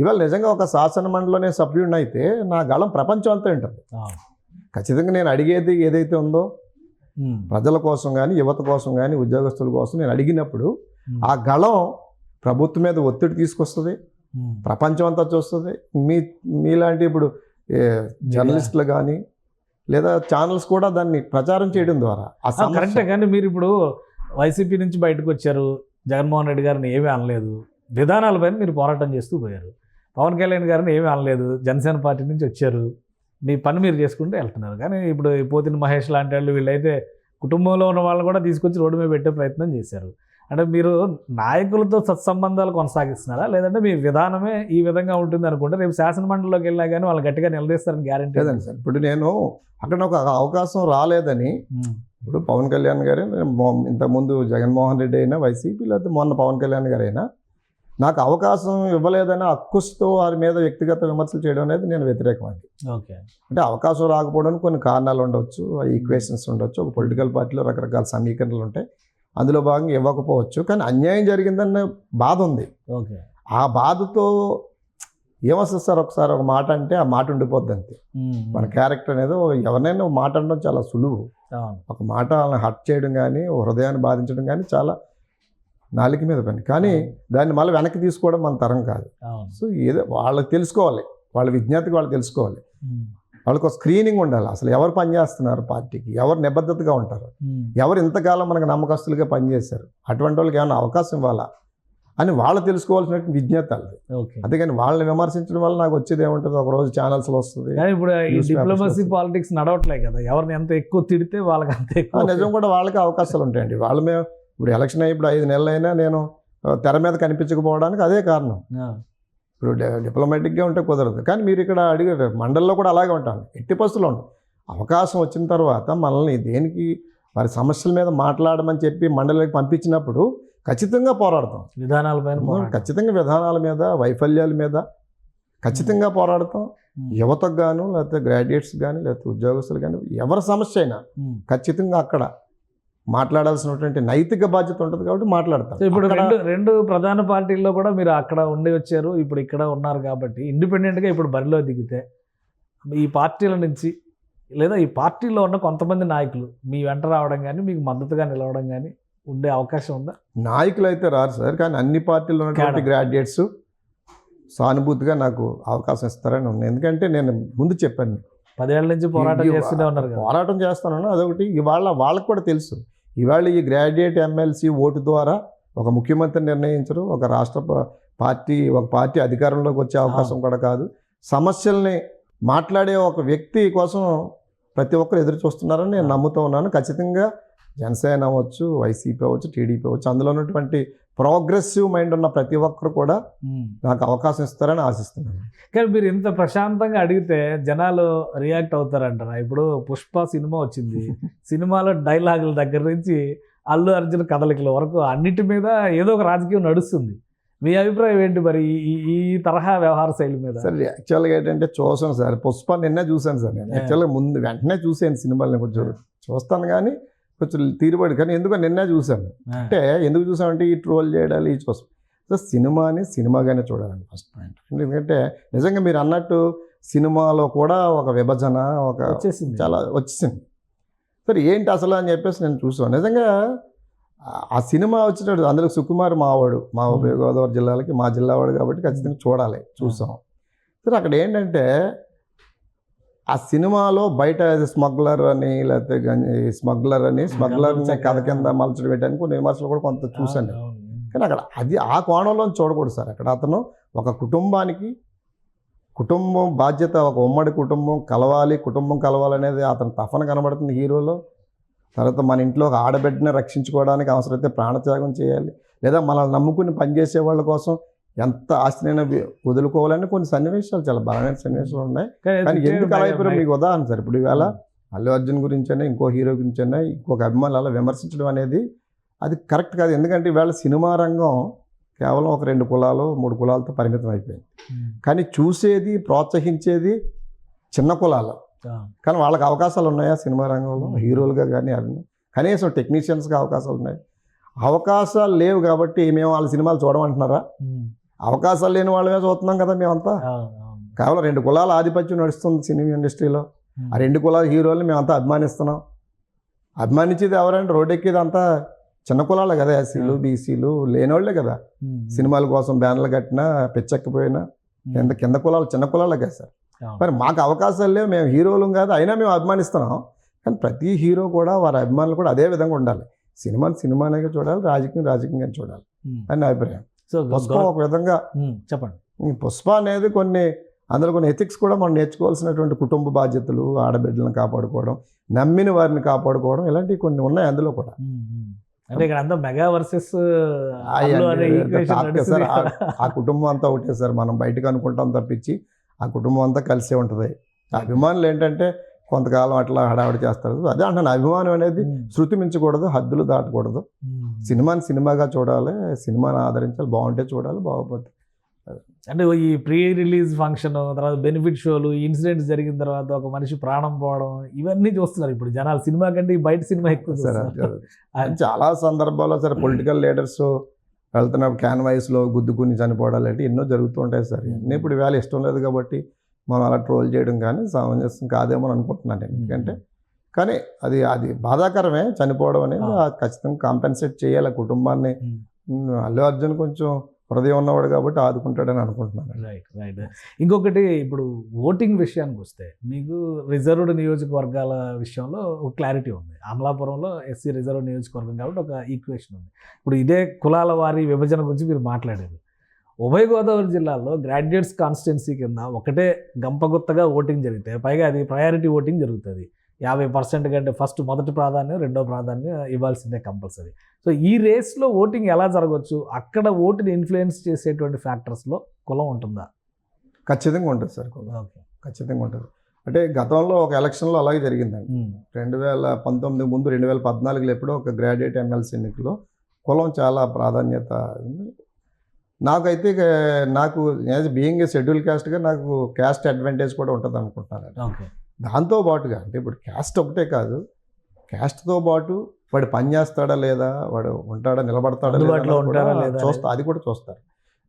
ఇవాళ నిజంగా ఒక శాసన మండలిలోనే సభ్యుడిని అయితే నా గళం ప్రపంచం అంతా ఉంటుంది. ఖచ్చితంగా నేను అడిగేది ఏదైతే ఉందో ప్రజల కోసం కానీ, యువత కోసం కానీ, ఉద్యోగస్తుల కోసం నేను అడిగినప్పుడు ఆ గళం ప్రభుత్వం మీద ఒత్తిడి తీసుకొస్తుంది, ప్రపంచం అంతా చూస్తుంది. మీలాంటి ఇప్పుడు జర్నలిస్టులు కానీ లేదా ఛానల్స్ కూడా దాన్ని ప్రచారం చేయడం ద్వారా కరెక్టే. కానీ మీరు ఇప్పుడు వైసీపీ నుంచి బయటకు వచ్చారు, జగన్మోహన్ రెడ్డి గారిని ఏమీ అనలేదు, విధానాలపైన మీరు పోరాటం చేస్తూ పోయారు. పవన్ కళ్యాణ్ గారిని ఏమీ అనలేదు, జనసేన పార్టీ నుంచి వచ్చారు, మీ పని మీరు చేసుకుంటూ వెళ్తున్నారు. కానీ ఇప్పుడు పోతిన మహేష్ లాంటి వాళ్ళు వీళ్ళైతే కుటుంబంలో ఉన్న వాళ్ళని కూడా తీసుకొచ్చి రోడ్డు మీద పెట్టే ప్రయత్నం చేశారు. అంటే మీరు నాయకులతో సత్సంబంధాలు కొనసాగిస్తున్నారా, లేదంటే మీ విధానమే ఈ విధంగా ఉంటుంది అనుకుంటే రేపు శాసనమండలిలోకి వెళ్ళినా కానీ వాళ్ళు గట్టిగా నిలదీస్తారని గ్యారెంటీ లేదండి సార్. ఇప్పుడు నేను అక్కడ ఒక అవకాశం రాలేదని, ఇప్పుడు పవన్ కళ్యాణ్ గారు ఇంతకుముందు జగన్మోహన్ రెడ్డి అయినా వైసీపీ, లేకపోతే మొన్న పవన్ కళ్యాణ్ గారు అయినా నాకు అవకాశం ఇవ్వలేదని అక్కుస్తో వారి మీద వ్యక్తిగత విమర్శలు చేయడం అనేది నేను వ్యతిరేకమండి. ఓకే. అంటే అవకాశం రాకపోవడానికి కొన్ని కారణాలు ఉండవచ్చు, ఈక్వేషన్స్ ఉండొచ్చు, ఒక పొలిటికల్ పార్టీలో రకరకాల సమీకరణలు ఉంటాయి, అందులో భాగంగా ఇవ్వకపోవచ్చు. కానీ అన్యాయం జరిగిందన్న బాధ ఉంది. ఓకే. ఆ బాధతో ఏమొస్తుంది సార్, ఒకసారి ఒక మాట అంటే ఆ మాట ఉండిపోద్ది అంతే. మన క్యారెక్టర్ అనేది ఎవరినైనా మాట అనడం చాలా సులువు, ఒక మాట వాళ్ళని హర్ట్ చేయడం కానీ హృదయాన్ని బాధించడం కానీ చాలా నాలుక మీద పని. కానీ దాన్ని మళ్ళీ వెనక్కి తీసుకోవడం మన తరం కాదు. సో ఏదో వాళ్ళకి తెలుసుకోవాలి, వాళ్ళ విజ్ఞాతికి వాళ్ళు తెలుసుకోవాలి, వాళ్ళకి ఒక స్క్రీనింగ్ ఉండాలి. అసలు ఎవరు పనిచేస్తున్నారు పార్టీకి, ఎవరు నిబద్ధతగా ఉంటారు, ఎవరు ఇంతకాలం మనకు నమ్మకస్తులుగా పనిచేశారు, అటువంటి వాళ్ళకి ఏమైనా అవకాశం ఇవ్వాలా అని వాళ్ళు తెలుసుకోవాల్సిన విజ్ఞత వాళ్ళది. అంతేగాని వాళ్ళని విమర్శించడం వల్ల నాకు వచ్చేది ఏముంటుంది, ఒక రోజు ఛానల్స్లో వస్తుంది. ఇప్పుడు ఈ డిప్లొమసీ పాలిటిక్స్ నడవట్లే కదా, ఎవరిని ఎంత ఎక్కువ తిడితే వాళ్ళకి అంత ఎక్కువ. నిజం కూడా వాళ్ళకి అవకాశాలు ఉంటాయండి. వాళ్ళ మీద ఇప్పుడు ఎలక్షన్ అయ్యి ఇప్పుడు 5 నెలలు అయినా నేను తెర మీద కనిపించకపోవడానికి అదే కారణం. ఇప్పుడు డిప్లొమాటిక్గా ఉంటే కుదరదు. కానీ మీరు ఇక్కడ అడిగారు మండలిలో కూడా అలాగే ఉంటాను, ఎట్టి పరిస్థితుల్లో ఉంటాం. అవకాశం వచ్చిన తర్వాత మనల్ని దేనికి వారి సమస్యల మీద మాట్లాడమని చెప్పి మండలికి పంపించినప్పుడు ఖచ్చితంగా పోరాడతాం, విధానాలపైన ఖచ్చితంగా విధానాల మీద, వైఫల్యాల మీద ఖచ్చితంగా పోరాడతాం. యువతకు గాను, లేకపోతే గ్రాడ్యుయేట్స్ కానీ, లేకపోతే ఉద్యోగస్తులు కానీ, ఎవరి సమస్య అయినా ఖచ్చితంగా అక్కడ మాట్లాడాల్సినటువంటి నైతిక బాధ్యత ఉంటుంది కాబట్టి మాట్లాడతాం. ఇప్పుడు రెండు ప్రధాన పార్టీల్లో కూడా మీరు అక్కడ ఉండి వచ్చారు, ఇప్పుడు ఇక్కడ ఉన్నారు కాబట్టి ఇండిపెండెంట్గా ఇప్పుడు బరిలో దిగితే ఈ పార్టీల నుంచి లేదా ఈ పార్టీలో ఉన్న కొంతమంది నాయకులు మీ వెంట రావడం కానీ మీకు మద్దతుగా నిలవడం కానీ ఉండే అవకాశం ఉందా? నాయకులు అయితే రారు సార్, కానీ అన్ని పార్టీల్లో ఉన్నటువంటి గ్రాడ్యుయేట్స్ సానుభూతిగా నాకు అవకాశం ఇస్తారని ఉంది. ఎందుకంటే నేను ముందు చెప్పాను 10 ఏళ్ల నుంచి పోరాటం చేస్తూనే ఉన్నారు, పోరాటం చేస్తాను. అదొకటి ఇవాళ వాళ్ళకు కూడా తెలుసు, ఇవాళ ఈ గ్రాడ్యుయేట్ ఎమ్మెల్సీ ఓటు ద్వారా ఒక ముఖ్యమంత్రిని నిర్ణయించరు, ఒక రాష్ట్ర పార్టీ అధికారంలోకి వచ్చే అవకాశం కూడా కాదు. సమస్యల్ని మాట్లాడే ఒక వ్యక్తి కోసం ప్రతి ఒక్కరు ఎదురు చూస్తున్నారని నేను నమ్ముతూ ఉన్నాను. ఖచ్చితంగా జనసేన అవ్వచ్చు, వైసీపీ అవ్వచ్చు, టీడీపీ అవ్వచ్చు, అందులో ఉన్నటువంటి ప్రోగ్రెసివ్ మైండ్ ఉన్న ప్రతి ఒక్కరు కూడా నాకు అవకాశం ఇస్తారని ఆశిస్తున్నాను. కానీ మీరు ఇంత ప్రశాంతంగా అడిగితే జనాలు రియాక్ట్ అవుతారంటారా? ఇప్పుడు పుష్ప సినిమా వచ్చింది, సినిమాలో డైలాగుల దగ్గర నుంచి అల్లు అర్జున్ కథలికల వరకు అన్నిటి మీద ఏదో ఒక రాజకీయం నడుస్తుంది. మీ అభిప్రాయం ఏంటి మరి ఈ తరహా వ్యవహార శైలి మీద? సార్ యాక్చువల్గా ఏంటంటే చూసాను సార్, పుష్ప నిన్నే చూశాను సార్. నేను యాక్చువల్గా ముందు వెంటనే చూసాను సినిమాలని, కొంచెం చూస్తాను కానీ కొంచెం తీరుబడి, కానీ ఎందుకో నిన్నే చూశాను. అంటే ఎందుకు చూసామంటే ఈ ట్రోల్ చేయడాలు ఈ చూస్తాం. సో సినిమాని సినిమాగానే చూడాలండి ఫస్ట్ పాయింట్. ఎందుకంటే నిజంగా మీరు అన్నట్టు సినిమాలో కూడా ఒక విభజన ఒక చాలా వచ్చేసింది. సరే ఏంటి అసలు అని చెప్పేసి నేను చూసాను. నిజంగా ఆ సినిమా వచ్చినట్టు అందులో సుకుమార్ మావాడు, మా ఉభయ గోదావరి జిల్లాలకి మా జిల్లా వాడు కాబట్టి ఖచ్చితంగా చూడాలి, చూసాం. సరే అక్కడ ఏంటంటే ఆ సినిమాలో బయట స్మగ్లర్ అని లేకపోతే స్మగ్లర్ని కథ కింద మలచడం పెట్టడానికి కొన్ని విమర్శలు కూడా కొంత చూశాను. కానీ అక్కడ అది ఆ కోణంలో చూడకూడదు సార్. అక్కడ అతను ఒక కుటుంబం బాధ్యత, ఒక ఉమ్మడి కుటుంబం కలవాలనేది అతను తపన కనబడుతుంది హీరోలో. తర్వాత మన ఇంట్లో ఒక ఆడబిడ్డని రక్షించుకోవడానికి అవసరమైతే ప్రాణత్యాగం చేయాలి, లేదా మనల్ని నమ్ముకుని పనిచేసే వాళ్ళ కోసం ఎంత ఆస్తినైనా వదులుకోవాలని కొన్ని సన్నివేశాలు, చాలా బలమైన సన్నివేశాలు ఉన్నాయి. కానీ ఎందుకు అలా అయిపోయారు మీకు ఉదాహరణ సార్. ఇప్పుడు ఇవాళ అల్లు అర్జున్ గురించైనా ఇంకో హీరో గురించైనా ఇంకొక అభిమానులు అలా విమర్శించడం అనేది అది కరెక్ట్ కాదు. ఎందుకంటే ఇవాళ సినిమా రంగం కేవలం ఒక 2 కులాలు 3 కులాలతో పరిమితం అయిపోయింది. కానీ చూసేది ప్రోత్సహించేది చిన్న కులాలు. కానీ వాళ్ళకి అవకాశాలు ఉన్నాయా సినిమా రంగంలో హీరోలుగా కానీ కనీసం టెక్నీషియన్స్గా అవకాశాలు ఉన్నాయి? అవకాశాలు లేవు కాబట్టి మేము వాళ్ళ సినిమాలు చూడమంటున్నారా? అవకాశాలు లేని వాళ్ళమే చూస్తున్నాం కదా మేమంతా. కేవలం 2 కులాల ఆధిపత్యం నడుస్తుంది సినిమా ఇండస్ట్రీలో. ఆ 2 కులాల హీరోల్ని మేమంతా అభిమానిస్తున్నాం. అభిమానించేది ఎవరంటే రోడ్డు ఎక్కేది అంతా చిన్న కులాలే కదా, ఎస్సీలు బీసీలు లేనోళ్లే కదా సినిమాల కోసం బ్యానర్లు కట్టినా పెచ్చక్కిపోయినా కింద కులాలు చిన్న కులాలే కదా సార్. మరి మాకు అవకాశాలు లేవు, మేము హీరోలు కాదు, అయినా మేము అభిమానిస్తున్నాం. కానీ ప్రతి హీరో కూడా వారి అభిమానులు కూడా అదే విధంగా ఉండాలి. సినిమానే చూడాలి, రాజకీయంగా చూడాలి అని నా అభిప్రాయం. సో పుష్ప ఒక విధంగా చెప్పండి. ఈ పుష్ప అనేది అందులో కొన్ని ఎథిక్స్ కూడా మనం నేర్చుకోవాల్సినటువంటి కుటుంబ బాధ్యతలు, ఆడబిడ్డలను కాపాడుకోవడం, నమ్మిన వారిని కాపాడుకోవడం, ఇలాంటివి కొన్ని ఉన్నాయి అందులో కూడా. అంటే ఇక్కడ అంతా మెగా వర్సెస్ సార్. ఆ కుటుంబం అంతా ఒకటే సార్, మనం బయటకు అనుకుంటాం తప్పించి ఆ కుటుంబం అంతా కలిసే ఉంటుంది. అభిమానులు ఏంటంటే కొంతకాలం అట్లా హడావిడి చేస్తారు. అదే అంటాను, అభిమానం అనేది శృతి మించకూడదు, హద్దులు దాటకూడదు. సినిమాని సినిమాగా చూడాలి, సినిమాని ఆదరించాలి, బాగుంటే చూడాలి, బాగోపోతే. అంటే ఈ ప్రీ రిలీజ్ ఫంక్షన్ తర్వాత బెనిఫిట్ షోలు, ఇన్సిడెంట్స్ జరిగిన తర్వాత ఒక మనిషి ప్రాణం పోవడం, ఇవన్నీ చూస్తున్నారు ఇప్పుడు జనాలు. సినిమా కంటే బయట సినిమా ఎక్కువ సార్. చాలా సందర్భాల్లో సార్ పొలిటికల్ లీడర్స్ వెళ్తున్నప్పుడు క్యాన్వాయిస్లో గుద్దుకుని చనిపోవడాలు అంటే ఎన్నో జరుగుతూ ఉంటాయి సార్. ఎన్ని ఇప్పుడు వేళ ఇష్టం లేదు కాబట్టి మనం అలా ట్రోల్ చేయడం కానీ సమంజసం కాదేమో అని అనుకుంటున్నాను నేను. ఎందుకంటే కానీ అది బాధాకరమే, చనిపోవడం అనేది. ఖచ్చితంగా కాంపెన్సేట్ చేయాలి ఆ కుటుంబాన్ని. అల్లు అర్జున్ కొంచెం హృదయం ఉన్నవాడు కాబట్టి ఆదుకుంటాడని అనుకుంటున్నాను. రైట్. ఇంకొకటి, ఇప్పుడు ఓటింగ్ విషయానికి వస్తే మీకు రిజర్వ్డ్ నియోజకవర్గాల విషయంలో ఒక క్లారిటీ ఉంది. అమలాపురంలో ఎస్సీ రిజర్వ్ నియోజకవర్గం కాబట్టి ఒక ఈక్వేషన్ ఉంది. ఇప్పుడు ఇదే కులాల వారి విభజన గురించి మీరు మాట్లాడారు. ఉభయ గోదావరి జిల్లాలో గ్రాడ్యుయేట్స్ కాన్స్టిట్యున్సీ కింద ఒకటే గంపగుత్తగా ఓటింగ్ జరిగితే, పైగా అది ప్రయారిటీ ఓటింగ్ జరుగుతుంది. 50% కంటే ఫస్ట్ మొదటి ప్రాధాన్యం, రెండో ప్రాధాన్యం ఇవ్వాల్సిందే కంపల్సరీ. సో ఈ రేస్లో ఓటింగ్ ఎలా జరగవచ్చు? అక్కడ ఓటుని ఇన్ఫ్లుయెన్స్ చేసేటువంటి ఫ్యాక్టర్స్లో కులం ఉంటుందా? ఖచ్చితంగా ఉంటుంది సార్. ఓకే, ఖచ్చితంగా ఉంటుంది. అంటే గతంలో ఒక ఎలక్షన్లో అలాగే జరిగిందండి. 2019 ముందు 2014లో ఎప్పుడో ఒక గ్రాడ్యుయేట్ ఎమ్మెల్సీ ఎన్నికలో కులం చాలా ప్రాధాన్యత ఉంది. నాకైతే నాకు యాజ్ బీయింగ్ ఏ షెడ్యూల్ క్యాస్ట్గా నాకు క్యాస్ట్ అడ్వాంటేజ్ కూడా ఉంటుంది అనుకుంటున్నాను. ఓకే. దాంతోపాటుగా అంటే ఇప్పుడు క్యాస్ట్ ఒకటే కాదు, క్యాస్ట్తో పాటు వాడు పని చేస్తాడా లేదా, వాడు ఉంటాడా నిలబడతాడా లేదా చూస్తా, అది కూడా చూస్తారు.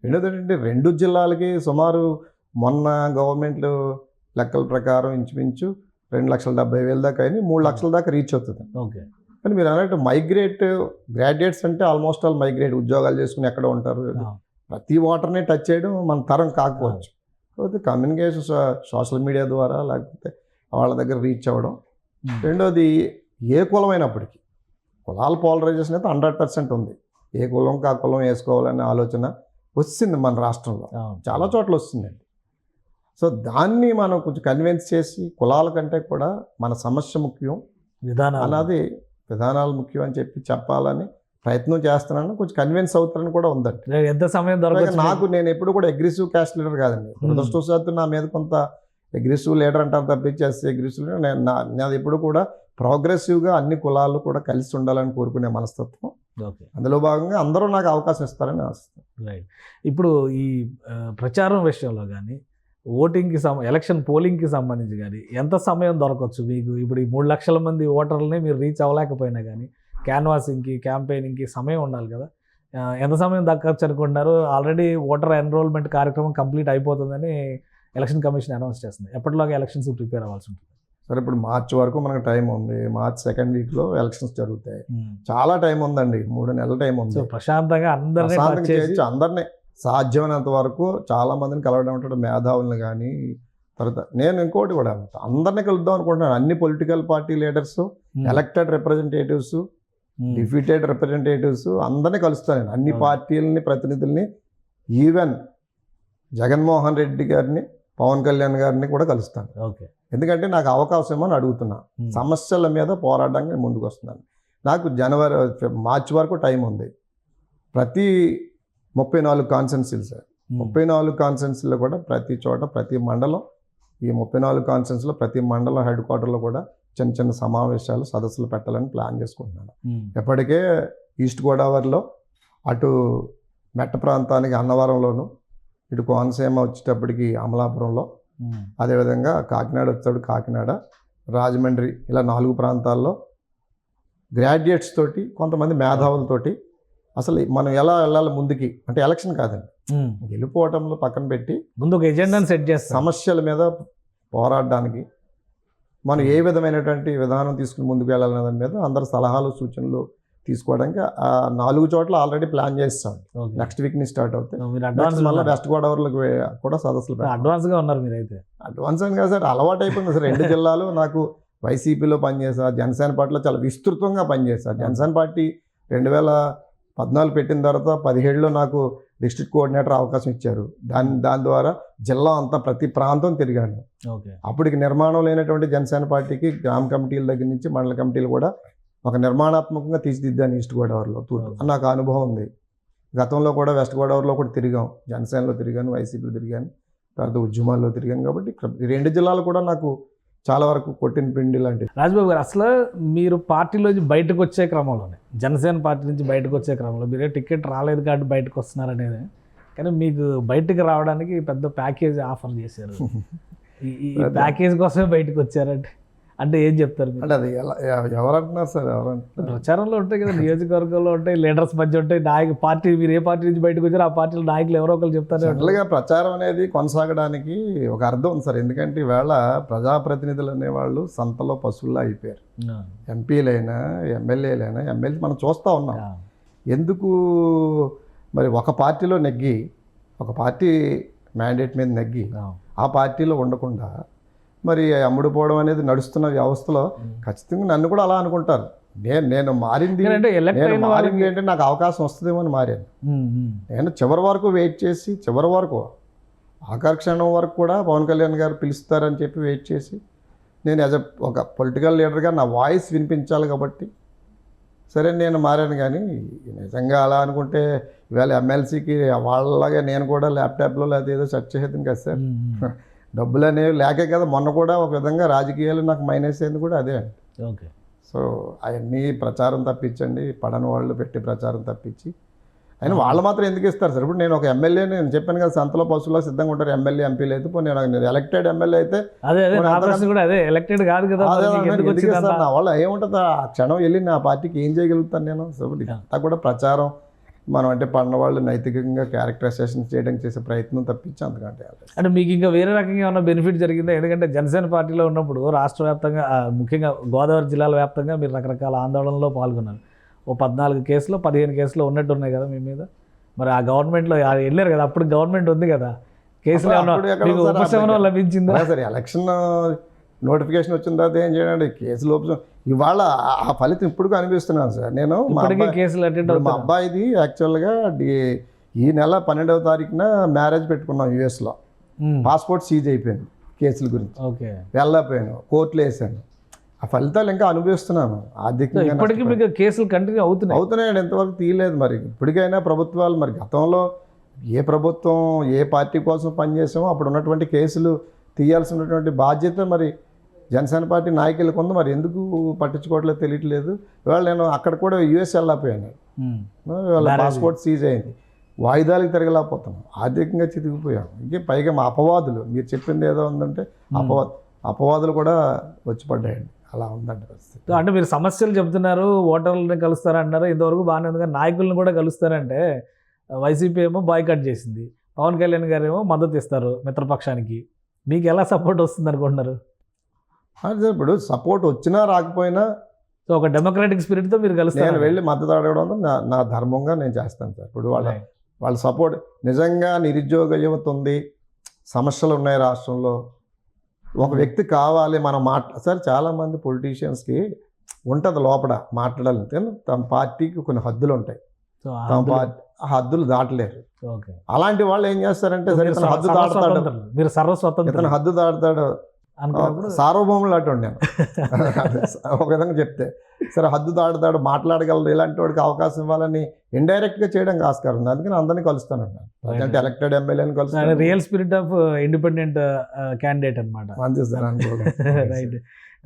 రెండోది ఏంటంటే 2 జిల్లాలకి సుమారు మొన్న గవర్నమెంట్ లెక్కల ప్రకారం ఇంచుమించు 2,70,000 దాకా అయినా 3 లక్షల దాకా రీచ్ అవుతుంది. ఓకే. కానీ మీరు అన్నట్టు గ్రాడ్యుయేట్స్ అంటే ఆల్మోస్ట్ ఆల్ మైగ్రేట్, ఉద్యోగాలు చేసుకుని ఎక్కడ ఉంటారు. ప్రతి ఓటర్ని టచ్ చేయడం మన తరం కాకపోవచ్చు. కాకపోతే కమ్యూనికేషన్ సోషల్ మీడియా ద్వారా లేకపోతే వాళ్ళ దగ్గర రీచ్ అవ్వడం. రెండోది ఏ కులమైనప్పటికీ కులాల పోలరైజేషన్ అయితే 100% ఉంది. ఏ కులంకి ఆ కులం వేసుకోవాలనే ఆలోచన వచ్చింది మన రాష్ట్రంలో, చాలా చోట్ల వస్తుందండి. సో దాన్ని మనం కొంచెం కన్విన్స్ చేసి కులాల కంటే కూడా మన సమస్య ముఖ్యం, విధానాలు ముఖ్యం అని చెప్పాలని ప్రయత్నం చేస్తున్నాను. కొంచెం కన్విన్స్ అవుతారని కూడా ఉందండి. ఎంత సమయం దొరకదు నాకు. నేను ఎప్పుడు కూడా అగ్రెసివ్ క్యాస్ట్ లీడర్ కాదండి. దురదృష్టవశాత్తు నా మీద కొంత అగ్రెసివ్ లీడర్ అంటారు తప్పించి అగ్రెసివ్ లీడర్ నాది ఎప్పుడు కూడా ప్రోగ్రెసివ్గా అన్ని కులాలు కూడా కలిసి ఉండాలని కోరుకునే మనస్తత్వం. ఓకే. అందులో భాగంగా అందరూ నాకు అవకాశం ఇస్తారని ఆశిస్తాను. రైట్. ఇప్పుడు ఈ ప్రచారం విషయంలో కానీ ఓటింగ్కి ఎలక్షన్ పోలింగ్కి సంబంధించి కానీ ఎంత సమయం దొరకవచ్చు మీకు? ఇప్పుడు ఈ 3 లక్షల మంది ఓటర్లని మీరు రీచ్ అవ్వలేకపోయినా కానీ క్యాన్వాసింగ్కి, క్యాంపెయినింగ్కి సమయం ఉండాలి కదా. ఎంత సమయం దక్కచ్చు అనుకుంటున్నారు? ఆల్రెడీ ఓటర్ ఎన్రోల్మెంట్ కార్యక్రమం కంప్లీట్ అయిపోతుందని ఎలక్షన్ కమిషన్ అనౌన్స్ చేస్తుంది. ఎప్పటిలోగా ఎలక్షన్స్ ప్రిపేర్ అవ్వాల్సి ఉంటుంది? సరే, ఇప్పుడు మార్చి వరకు మనకు టైం ఉంది. మార్చ్ 2nd వీక్లో ఎలక్షన్స్ జరుగుతాయి. చాలా టైం ఉందండి, 3 నెలల టైం ఉంది. ప్రశాంతంగా అందరినీ సాధ్యమైనంత వరకు చాలా మందిని కలవడం ఉంటుంది, మేధావులను కానీ. తర్వాత నేను ఇంకోటి కూడా అందరినీ కలుద్దాం అనుకుంటున్నాను. అన్ని political party leaders, elected representatives, defeated representatives అందరినీ కలుస్తాను. అన్ని పార్టీలని ప్రతినిధుల్ని, ఈవెన్ జగన్మోహన్ రెడ్డి గారిని, పవన్ కళ్యాణ్ గారిని కూడా కలుస్తాను. ఓకే. ఎందుకంటే నాకు అవకాశం అని అడుగుతున్నా. సమస్యల మీద పోరాడడానికి ముందుకు వస్తున్నాను. నాకు మార్చి వరకు టైం ఉంది. ప్రతి 34 కాన్స్టిట్యున్సీలు సార్, 34 కాన్స్టిట్యున్సీలో కూడా ప్రతి చోట, ప్రతి మండలం, ఈ 34 కాన్స్టిట్యున్సీలో ప్రతి మండలం హెడ్ క్వార్టర్లో కూడా చిన్న చిన్న సమావేశాలు, సదస్సులు పెట్టాలని ప్లాన్ చేసుకుంటున్నాను. ఎప్పటికే ఈస్ట్ గోదావరిలో అటు మెట్ట ప్రాంతానికి అన్నవరంలోను, ఇటు కోనసీమ వచ్చేటప్పటికి అమలాపురంలో, అదేవిధంగా కాకినాడ వచ్చేటప్పుడు కాకినాడ, రాజమండ్రి, ఇలా 4 ప్రాంతాల్లో గ్రాడ్యుయేట్స్ తోటి, కొంతమంది మేధావులతోటి అసలు మనం ఎలా వెళ్ళాలి ముందుకి. అంటే ఎలక్షన్ కాదండి, గెలుపోవటంలో పక్కన పెట్టి ముందు ఒక ఎజెండాను సెట్ చేసి సమస్యల మీద పోరాడడానికి మనం ఏ విధమైనటువంటి విధానం తీసుకుని ముందుకు వెళ్ళాలనే దాని మీద అందరు సలహాలు, సూచనలు తీసుకోవడానికి ఆ 4 చోట్ల ఆల్రెడీ ప్లాన్ చేస్తాం. ఓకే. నెక్స్ట్ వీక్ నుంచి స్టార్ట్ అవుతాయి. మీరు అడ్వాన్స్ మళ్ళీ వెస్ట్ గోదావరిలోకి కూడా సదస్సులు పెడతాం. అడ్వాన్స్గా ఉన్నారు మీరైతే. అడ్వాన్స్ అని కాదు సార్, అలవాటు అయిపోయింది సార్. 2 జిల్లాలు నాకు వైసీపీలో పనిచేసా, జనసేన పార్టీలో చాలా విస్తృతంగా పనిచేశాను. జనసేన పార్టీ 2014 పెట్టిన తర్వాత 17లో నాకు డిస్ట్రిక్ట్ కోఆర్డినేటర్ అవకాశం ఇచ్చారు. దాని ద్వారా జిల్లా అంతా ప్రతి ప్రాంతం తిరిగాను. ఓకే. అప్పటికి నిర్మాణం లేనటువంటి జనసేన పార్టీకి గ్రామ కమిటీల దగ్గర నుంచి మండల కమిటీలు కూడా ఒక నిర్మాణాత్మకంగా తీర్చిదిద్దాను ఈస్ట్ గోదావరిలో, తూర్పు. నాకు అనుభవం ఉంది. గతంలో కూడా వెస్ట్ గోదావరిలో కూడా తిరిగాం, జనసేనలో తిరిగాను, వైసీపీలో తిరిగాను, తర్వాత ఉద్యమాల్లో తిరిగాను. కాబట్టి ఈ 2 జిల్లాలు కూడా నాకు చాలా వరకు కొట్టిన పిండి లాంటివి. రాజ్బాబు గారు, అసలు మీరు పార్టీలోంచి బయటకు వచ్చే క్రమంలోనే, జనసేన పార్టీ నుంచి బయటకు వచ్చే క్రమంలో మీరే టికెట్ రాలేదు కాబట్టి బయటకు వస్తున్నారనేది, కానీ మీకు బయటకు రావడానికి పెద్ద ప్యాకేజ్ ఆఫర్ చేశారు. ఈ ప్యాకేజ్ కోసమే బయటకు వచ్చారంటే అంటే ఏం చెప్తారు మీరు? అంటే అది ఎవరంటున్నారు సార్? ఎవరంటున్నారు? ప్రచారంలో ఉంటాయి కదా, నియోజకవర్గంలో ఉంటాయి, లీడర్స్ మధ్య ఉంటాయి, పార్టీ మీరు ఏ పార్టీ నుంచి బయటకు వచ్చారో ఆ పార్టీలో నాయకులు ఎవరో ఒకరు చెప్తారు. జనరల్గా ప్రచారం అనేది కొనసాగడానికి ఒక అర్థం ఉంది సార్. ఎందుకంటే ఈవేళ ప్రజాప్రతినిధులు అనేవాళ్ళు సంతలో పశువుల్లో అయిపోయారు. ఎంపీలైనా ఎమ్మెల్యేలైనా, ఎమ్మెల్యే మనం చూస్తూ ఉన్నాం. ఎందుకు మరి ఒక పార్టీలో నెగ్గి, ఒక పార్టీ మ్యాండేట్ మీద నెగ్గి ఆ పార్టీలో ఉండకుండా మరి అమ్ముడుపోవడం అనేది నడుస్తున్న వ్యవస్థలో ఖచ్చితంగా నన్ను కూడా అలా అనుకుంటారు. నేను మారింది ఏంటంటే నాకు అవకాశం వస్తుందేమో అని మారాను. నేను చివరి వరకు వెయిట్ చేసి, చివరి వరకు ఆఖరి క్షణం వరకు కూడా పవన్ కళ్యాణ్ గారు పిలుస్తారని చెప్పి వెయిట్ చేసి, నేను యాజ్ ఒక పొలిటికల్ లీడర్గా నా వాయిస్ వినిపించాలి కాబట్టి సరే నేను మారాను. కానీ నిజంగా అలా అనుకుంటే ఇవాళ ఎమ్మెల్సీకి వాళ్ళలాగే నేను కూడా ల్యాప్టాప్లో లేదా ఏదో సెర్చ్ చేసేది కదా సార్. డబ్బులు అనేవి లేకే కదా. మొన్న కూడా ఒక విధంగా రాజకీయాలు నాకు మైనస్ అయింది కూడా అదే అండి. ఓకే. సో అవన్నీ ప్రచారం తప్పించండి, పడని వాళ్ళు పెట్టి ప్రచారం తప్పించి అయినా వాళ్ళు మాత్రం ఎందుకు ఇస్తారు సార్? ఇప్పుడు నేను ఒక ఎమ్మెల్యే, నేను చెప్పాను కదా సంతలో పశువులో సిద్ధంగా ఉంటారు ఎమ్మెల్యే ఎంపీలు అయితే. నేను ఎలక్టెడ్ ఎమ్మెల్యే అయితే ఎలక్టెడ్ కాదు కదా, నా వల్ల ఏముంటుంది? ఆ క్షణం వెళ్ళి నా పార్టీకి ఏం చేయగలుగుతాను నేను? సో అంతా కూడా ప్రచారం, మనం అంటే పడిన వాళ్ళు నైతికంగా క్యారెక్టరైజేషన్ చేయడానికి చేసే ప్రయత్నం తప్పించి అంతకంటే. అంటే మీకు ఇంకా వేరే రకంగా ఏమన్నా బెనిఫిట్ జరిగిందా? ఎందుకంటే జనసేన పార్టీలో ఉన్నప్పుడు రాష్ట్ర వ్యాప్తంగా, ముఖ్యంగా గోదావరి జిల్లాల వ్యాప్తంగా మీరు రకరకాల ఆందోళనలో పాల్గొన్నారు. ఓ 14 కేసులు 15 కేసులు ఉన్నట్టు ఉన్నాయి కదా మీ మీద. మరి ఆ గవర్నమెంట్లో వెళ్ళారు కదా, అప్పుడు గవర్నమెంట్ ఉంది కదా, కేసులు ఉపశమనం లభించిందా? సరే, ఎలక్షన్ నోటిఫికేషన్ వచ్చిన తర్వాత ఏం చేయండి, కేసులు ఇవాళ ఆ ఫలితం ఇప్పుడు అనిపిస్తున్నాను సార్. నేను కేసులు మా అబ్బాయిది యాక్చువల్గా ఈ నెల 12వ తారీఖున మ్యారేజ్ పెట్టుకున్నాం యూఎస్లో. పాస్పోర్ట్ సీజ్ అయిపోయింది కేసుల గురించి. ఓకే. వెళ్ళకపోయాను, కోర్టులో వేసాను. ఆ ఫలితాలు ఇంకా అనుభవిస్తున్నాను. ఆర్థికంగా ఇప్పటికీ మీకు కేసులు కంటిన్యూ అవుతున్నాయండి, ఎంతవరకు తీయలేదు. మరి ఇప్పటికైనా ప్రభుత్వాలు, మరి గతంలో ఏ ప్రభుత్వం ఏ పార్టీ కోసం పనిచేసామో అప్పుడు ఉన్నటువంటి కేసులు తీయాల్సినటువంటి బాధ్యత మరి జనసేన పార్టీ నాయకులకు ఉంది. మరి ఎందుకు పట్టించుకోవట్లేదు తెలియట్లేదు. ఇవాళ నేను అక్కడ కూడా యూఎస్ వెళ్ళకపోయాను. ఇవాళ పాస్పోర్ట్ సీజ్ అయింది, వాయిదాలకు తిరగలేకపోతున్నాం, ఆర్థికంగా చితికిపోయాం. ఇంకే పైగా మా అపవాదులు, మీరు చెప్పింది ఏదో ఉందంటే అపవాదులు కూడా వచ్చి పడ్డాయండి. అలా ఉందండి పరిస్థితి. అంటే మీరు సమస్యలు చెప్తున్నారు, ఓటర్లని కలుస్తారంటున్నారు, ఇంతవరకు బాగానే ఉంది. కానీ నాయకులను కూడా కలుస్తారంటే వైసీపీ ఏమో బాయ్కాట్ చేసింది, పవన్ కళ్యాణ్ గారు ఏమో మద్దతు ఇస్తారు మిత్రపక్షానికి. మీకు ఎలా సపోర్ట్ వస్తుంది అనుకుంటున్నారు? అదే ఇప్పుడు సపోర్ట్ వచ్చినా రాకపోయినా సో ఒక డెమోక్రాటిక్ స్పిరిట్తో మీరు కలుస్తారు. నేను వెళ్ళి మద్దతు అడగడం నా ధర్మంగా నేను చేస్తాను సార్. ఇప్పుడు వాళ్ళ సపోర్ట్, నిజంగా నిరుద్యోగ యువత ఉంది, సమస్యలు ఉన్నాయి రాష్ట్రంలో, ఒక వ్యక్తి కావాలి మనం సార్ చాలామంది పొలిటీషియన్స్కి ఉంటుంది లోపల మాట్లాడాలంటే తమ పార్టీకి కొన్ని హద్దులు ఉంటాయి, తమ పార్టీ హద్దులు దాటలేరు. అలాంటి వాళ్ళు ఏం చేస్తారంటే సరే ఇతను హద్దు దాటుతాడు, మీరు సర్వస్వతంత్రం, ఇతను హద్దు దాటుతాడు, సార్వభౌములు అటు నేను ఒక విధంగా చెప్తే సరే హద్దు దాటుతాడు, మాట్లాడగలరు, ఇలాంటి వాడికి అవకాశం ఇవ్వాలని ఇండైరెక్ట్గా చేయడానికి ఆస్కారం ఉంది. అందుకని అందరినీ కలుస్తాను, అంటే ఎలక్టెడ్ ఎమ్మెల్యేని కలుస్తాను. Real spirit of independent candidate అనమాట. రైట్.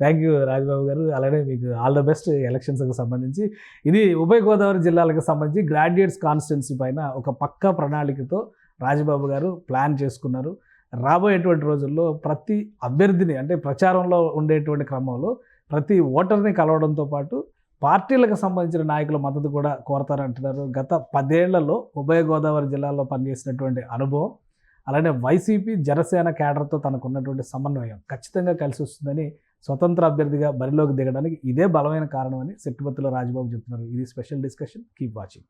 థ్యాంక్ యూ రాజ్బాబు గారు. అలానే మీకు ఆల్ ద బెస్ట్ ఎలక్షన్స్కి సంబంధించి. ఇది ఉభయ గోదావరి జిల్లాలకు సంబంధించి గ్రాడ్యుయేట్స్ కాన్స్టిట్యున్సీ పైన ఒక పక్కా ప్రణాళికతో రాజ్బాబు గారు ప్లాన్ చేసుకున్నారు. రాబోయేటువంటి రోజుల్లో ప్రతి అభ్యర్థిని, అంటే ప్రచారంలో ఉండేటువంటి క్రమంలో ప్రతి ఓటర్ని కలవడంతో పాటు పార్టీలకు సంబంధించిన నాయకుల మద్దతు కూడా కోరతారంటున్నారు. గత 10 ఏళ్లలో ఉభయ గోదావరి జిల్లాలో పనిచేసినటువంటి అనుభవం, అలానే వైసీపీ జనసేన క్యాడర్తో తనకున్నటువంటి సమన్వయం ఖచ్చితంగా కలిసి వస్తుందని స్వతంత్ర అభ్యర్థిగా బరిలోకి దిగడానికి ఇదే బలమైన కారణం అని సెట్టుబత్తుల రాజబాబు చెప్తున్నారు. ఇది స్పెషల్ డిస్కషన్. Keep watching.